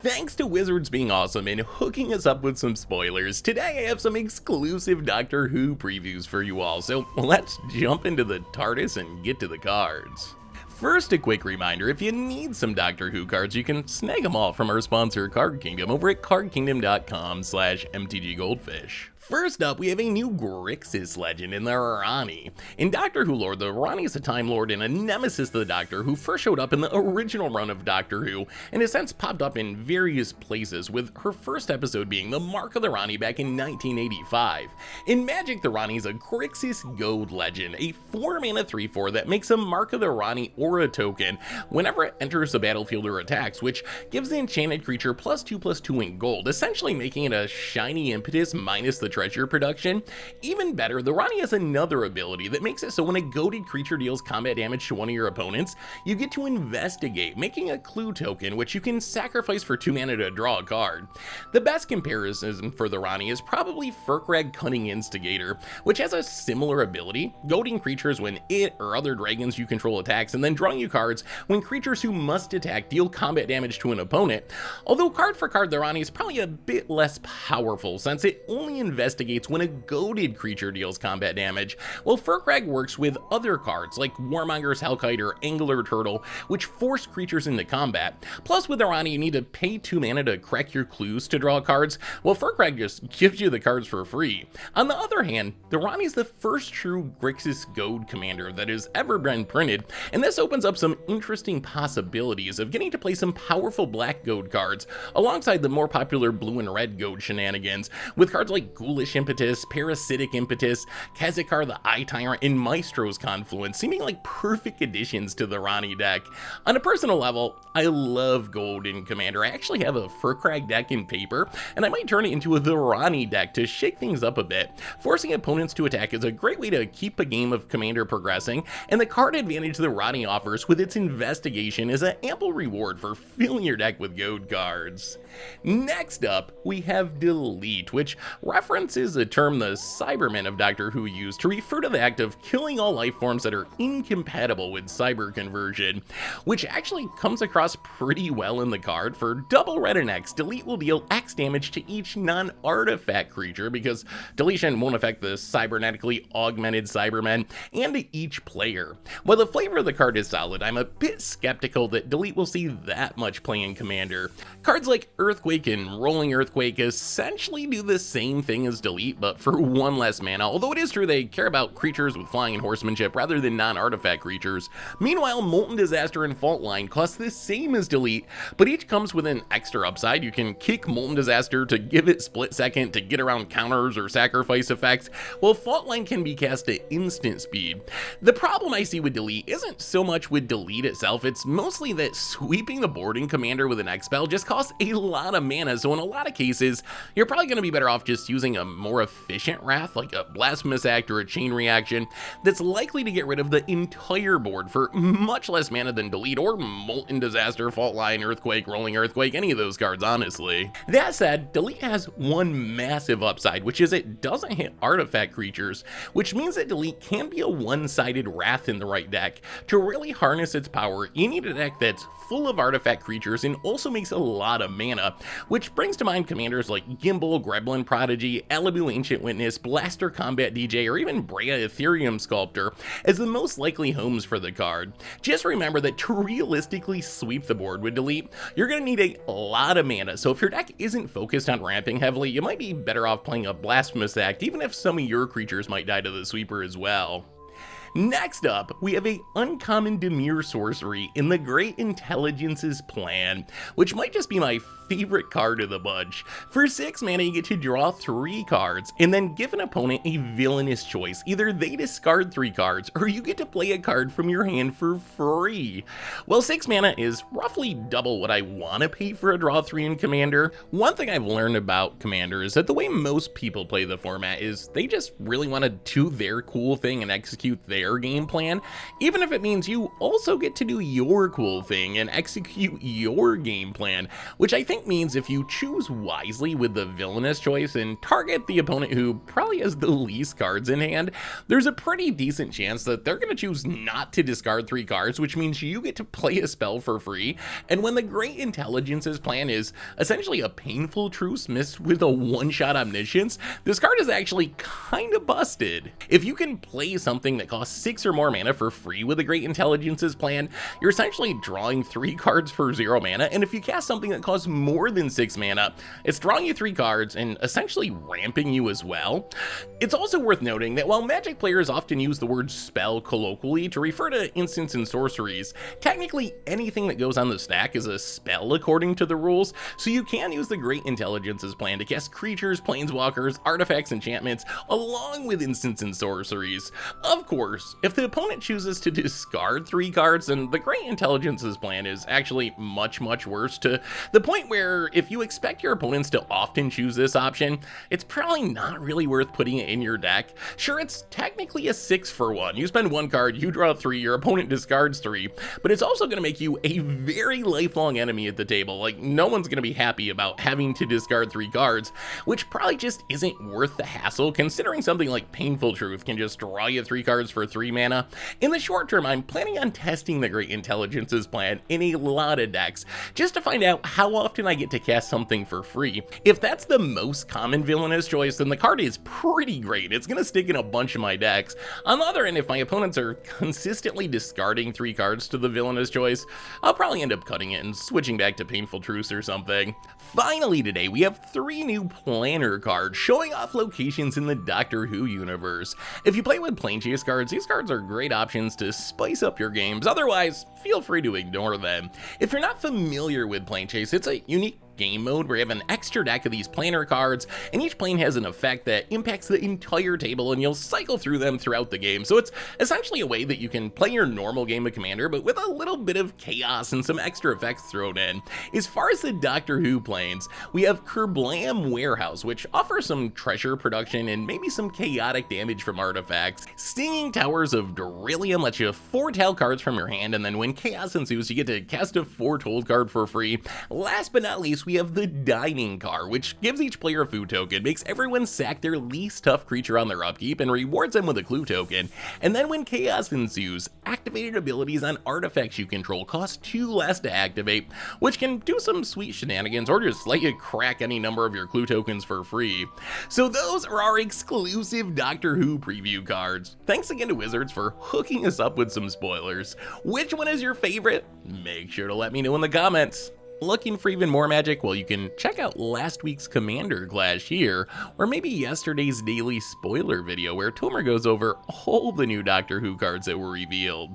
Thanks to Wizards being awesome and hooking us up with some spoilers, today I have some exclusive Doctor Who previews for you all, so let's jump into the TARDIS and get to the cards. First, a quick reminder, if you need some Doctor Who cards, you can snag them all from our sponsor Card Kingdom over at cardkingdom.com/mtggoldfish. First up, we have a new Grixis legend in the Rani. In Doctor Who lore, the Rani is a Time Lord and a nemesis to the Doctor who first showed up in the original run of Doctor Who, and has since popped up in various places, with her first episode being the Mark of the Rani back in 1985. In Magic, the Rani is a Grixis Goad legend, a 4-mana 3/4 that makes a Mark of the Rani aura token whenever it enters the battlefield or attacks, which gives the enchanted creature +2/+2 in gold, essentially making it a shiny impetus minus the treasure production. Even better, the Rani has another ability that makes it so when a goaded creature deals combat damage to one of your opponents, you get to investigate, making a clue token which you can sacrifice for 2 mana to draw a card. The best comparison for the Rani is probably Furkrag Cunning Instigator, which has a similar ability, goading creatures when it or other dragons you control attacks, and then drawing you cards when creatures who must attack deal combat damage to an opponent. Although card for card, the Rani is probably a bit less powerful since it only investigates when a goaded creature deals combat damage, while Furkrag works with other cards like Warmonger's Hellkite or Angler Turtle, which force creatures into combat. Plus, with the Rani, you need to pay 2 mana to crack your clues to draw cards, while Furkrag just gives you the cards for free. On the other hand, the Rani is the first true Grixis Goad commander that has ever been printed, and this opens up some interesting possibilities of getting to play some powerful black Goad cards, alongside the more popular blue and red Goad shenanigans, with cards like Ghoulish Impetus, Parasitic Impetus, Kazakar the Eye Tyrant, and Maestro's Confluence seeming like perfect additions to the Rani deck. On a personal level, I love Gold in Commander. I actually have a Furkrag deck in paper, and I might turn it into the Rani deck to shake things up a bit. Forcing opponents to attack is a great way to keep a game of Commander progressing, and the card advantage the Rani offers with its investigation is an ample reward for filling your deck with Goad cards. Next up, we have Delete, which references a term the Cybermen of Doctor Who use to refer to the act of killing all life forms that are incompatible with cyber conversion, which actually comes across pretty well in the card. For double red and X, Delete will deal X damage to each non-artifact creature, because deletion won't affect the cybernetically augmented Cybermen, and to each player. While the flavor of the card is solid, I'm a bit skeptical that Delete will see that much play in Commander. Cards like Earthquake and Rolling Earthquake essentially do the same thing as Delete, but for 1 less mana, although it is true they care about creatures with flying and horsemanship rather than non-artifact creatures. Meanwhile, Molten Disaster and Fault Line cost the same as Delete, but each comes with an extra upside. You can kick Molten Disaster to give it split second to get around counters or sacrifice effects, while Fault Line can be cast at instant speed. The problem I see with Delete isn't so much with Delete itself, it's mostly that sweeping the board in Commander with an X spell just costs a lot of mana, so in a lot of cases, you're probably going to be better off just using a more efficient Wrath, like a Blasphemous Act or a Chain Reaction, that's likely to get rid of the entire board for much less mana than Delete or Molten Disaster, Fault Line, Earthquake, Rolling Earthquake, any of those cards, honestly. That said, Delete has one massive upside, which is it doesn't hit artifact creatures, which means that Delete can be a one-sided Wrath in the right deck. To really harness its power, you need a deck that's full of artifact creatures and also makes a lot of mana, which brings to mind commanders like Gimbal, Gremlin Prodigy, Alibu Ancient Witness, Blaster Combat DJ, or even Brea Ethereum Sculptor as the most likely homes for the card. Just remember that to realistically sweep the board with Delete, you're going to need a lot of mana, so if your deck isn't focused on ramping heavily, you might be better off playing a Blasphemous Act, even if some of your creatures might die to the sweeper as well. Next up, we have a uncommon Dimir sorcery in the Great Intelligence's Plan, which might just be my favorite card of the bunch. For 6 mana, you get to draw 3 cards, and then give an opponent a villainous choice. Either they discard 3 cards, or you get to play a card from your hand for free. Well, 6 mana is roughly double what I want to pay for a draw 3 in Commander. One thing I've learned about Commander is that the way most people play the format is they just really want to do their cool thing and execute their their game plan, even if it means you also get to do your cool thing and execute your game plan, which I think means if you choose wisely with the villainous choice and target the opponent who probably has the least cards in hand, there's a pretty decent chance that they're going to choose not to discard 3 cards, which means you get to play a spell for free. And when the Great Intelligence's plan is essentially a painful truce mixed with a one-shot omniscience, this card is actually kind of busted. If you can play something that costs 6 or more mana for free with the Great Intelligence's plan, you're essentially drawing 3 cards for 0 mana, and if you cast something that costs more than 6 mana, it's drawing you 3 cards and essentially ramping you as well. It's also worth noting that while Magic players often use the word spell colloquially to refer to instants and sorceries, technically anything that goes on the stack is a spell according to the rules, so you can use the Great Intelligence's plan to cast creatures, planeswalkers, artifacts, enchantments, along with instants and sorceries. Of course, if the opponent chooses to discard 3 cards, then the Great Intelligence's plan is actually much worse, to the point where if you expect your opponents to often choose this option, it's probably not really worth putting it in your deck. Sure, it's technically a 6 for 1. You spend 1 card, you draw 3, your opponent discards 3, but it's also going to make you a very lifelong enemy at the table. Like, no one's going to be happy about having to discard 3 cards, which probably just isn't worth the hassle, considering something like Painful Truth can just draw you 3 cards for 3 mana. In the short term, I'm planning on testing the Great Intelligence's plan in a lot of decks, just to find out how often I get to cast something for free. If that's the most common villainous choice, then the card is pretty great. It's gonna stick in a bunch of my decks. On the other end, if my opponents are consistently discarding 3 cards to the villainous choice, I'll probably end up cutting it and switching back to Painful Truce or something. Finally today, we have 3 new planner cards showing off locations in the Doctor Who universe. If you play with Planechase cards, these cards are great options to spice up your games. Otherwise, feel free to ignore them. If you're not familiar with Planechase, it's a unique game mode where you have an extra deck of these planner cards, and each plane has an effect that impacts the entire table, and you'll cycle through them throughout the game. So it's essentially a way that you can play your normal game of Commander, but with a little bit of chaos and some extra effects thrown in. As far as the Doctor Who planes, we have Kerblam Warehouse, which offers some treasure production and maybe some chaotic damage from artifacts. Stinging Towers of Darillium lets you foretell cards from your hand, and then when chaos ensues, you get to cast a foretold card for free. Last but not least, we have the Dining Car, which gives each player a food token, makes everyone sack their least tough creature on their upkeep, and rewards them with a clue token. And then when chaos ensues, activated abilities on artifacts you control cost 2 less to activate, which can do some sweet shenanigans or just let you crack any number of your clue tokens for free. So those are our exclusive Doctor Who preview cards. Thanks again to Wizards for hooking us up with some spoilers. Which one is your favorite? Make sure to let me know in the comments. Looking for even more magic? Well, you can check out last week's Commander Clash here, or maybe yesterday's daily spoiler video where Tomer goes over all the new Doctor Who cards that were revealed.